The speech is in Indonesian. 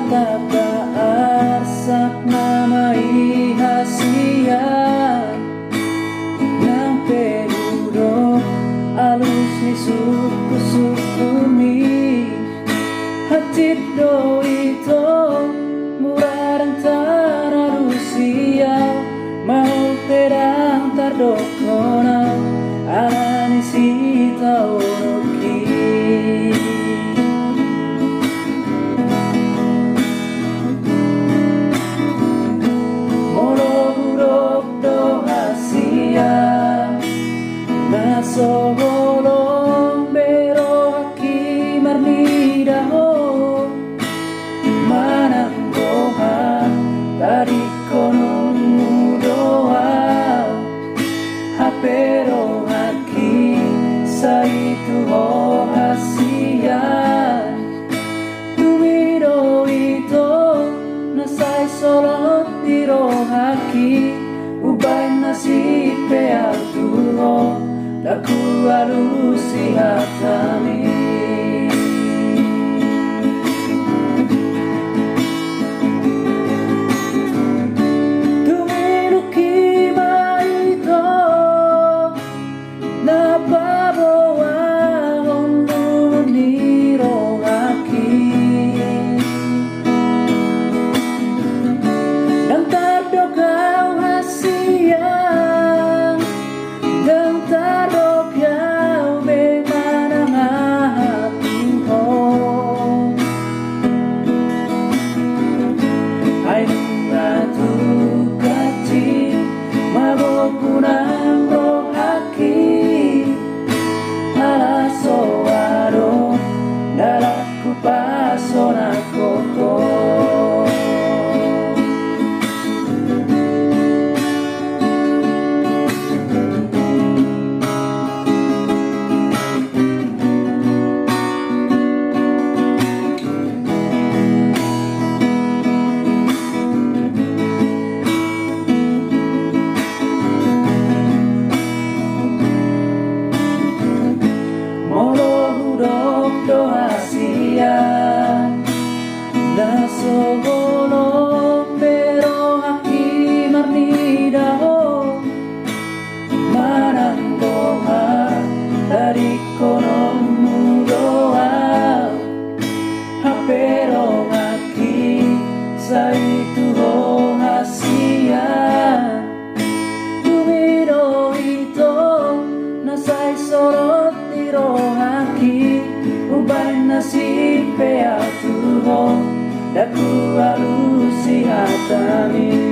Pagkapaarsak na maihasiyan ng peludo, alus ni suku-suku mi. Hatid do ito murarang taralusia, mau terang tardokona alani sita oroki. Soholong bero haki marnidaho mananggoha dari konon mudoa hapero haki saitu ho hasian tumido ito nasai solot diro haki ubay nasi peatuho laku alusi hatami. Tumiruki maito na babawa hondo niro haki dan tado kau hasian dan tado kau bemanang hatiho ay ratu kecil mabokunang rohaki ala soaro dalaku pasona koko. Soholong bero haki marnidaho mananggoha dari konon mudoa hapero haki saitu ho hasian tumido ito nasai sorot diro haki ubay nasi peatuho laku alusi hatami.